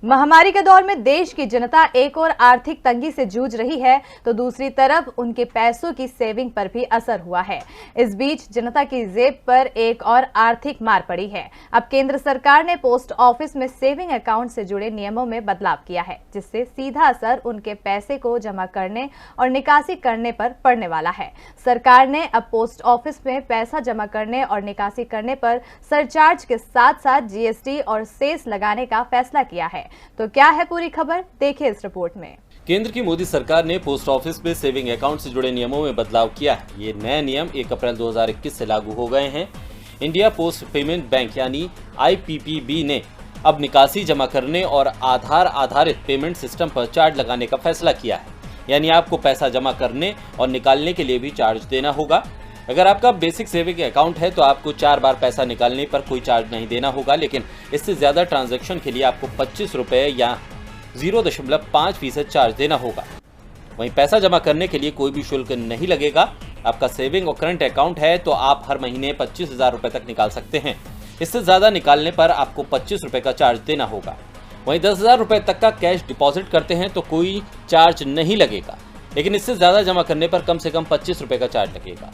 महामारी के दौर में देश की जनता एक और आर्थिक तंगी से जूझ रही है तो दूसरी तरफ उनके पैसों की सेविंग पर भी असर हुआ है। इस बीच जनता की जेब पर एक और आर्थिक मार पड़ी है। अब केंद्र सरकार ने पोस्ट ऑफिस में सेविंग अकाउंट से जुड़े नियमों में बदलाव किया है, जिससे सीधा असर उनके पैसे को जमा करने और निकासी करने पर पड़ने वाला है। सरकार ने अब पोस्ट ऑफिस में पैसा जमा करने और निकासी करने पर सरचार्ज के साथ साथ जीएसटी और सेस लगाने का फैसला किया है। तो क्या है पूरी खबर, देखिए इस रिपोर्ट में। केंद्र की मोदी सरकार ने पोस्ट ऑफिस में सेविंग अकाउंट से जुड़े नियमों में बदलाव किया है। ये नए नियम 1 अप्रैल 2021 से लागू हो गए हैं। इंडिया पोस्ट पेमेंट बैंक यानी IPPB ने अब निकासी जमा करने और आधार आधारित पेमेंट सिस्टम पर चार्ज लगाने का फैसला किया है। यानी आपको पैसा जमा करने और निकालने के लिए भी चार्ज देना होगा। अगर आपका बेसिक सेविंग अकाउंट है तो आपको 4 बार पैसा निकालने पर कोई चार्ज नहीं देना होगा, लेकिन इससे ज्यादा ट्रांजैक्शन के लिए आपको 25 रुपए या 0.5% चार्ज देना होगा। वहीं पैसा जमा करने के लिए कोई भी शुल्क नहीं लगेगा। आपका सेविंग और करंट अकाउंट है तो आप हर महीने 25,000 रुपए तक निकाल सकते हैं। इससे ज्यादा निकालने पर आपको 25 रुपए का चार्ज देना होगा। वहीं 10,000 रुपए तक का कैश डिपॉजिट करते हैं तो कोई चार्ज नहीं लगेगा, लेकिन इससे ज्यादा जमा करने पर कम से कम 25 रुपए का चार्ज लगेगा।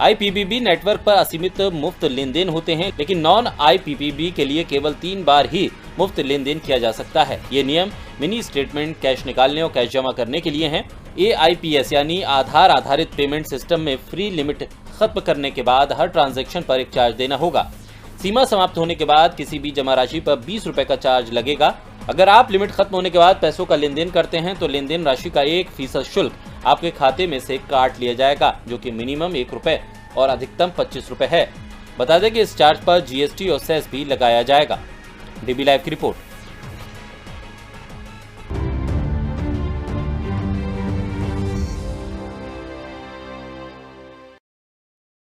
IPPB नेटवर्क पर असीमित मुफ्त लेन देन होते हैं, लेकिन नॉन IPPB के लिए केवल 3 बार ही मुफ्त लेन देन किया जा सकता है। ये नियम मिनी स्टेटमेंट, कैश निकालने और कैश जमा करने के लिए हैं। AIPS यानी आधार आधारित पेमेंट सिस्टम में फ्री लिमिट खत्म करने के बाद हर ट्रांजैक्शन पर एक चार्ज देना होगा। सीमा समाप्त होने के बाद किसी भी जमा राशि पर 20 रुपए का चार्ज लगेगा। अगर आप लिमिट खत्म होने के बाद पैसों का लेन देन करते हैं तो लेन देन राशि का 1% शुल्क आपके खाते में से काट लिया जाएगा, जो कि मिनिमम 1 रुपए और अधिकतम 25 रुपए है। बता दें कि इस चार्ज पर GST और सेस भी लगाया जाएगा। DB लाइव की रिपोर्ट।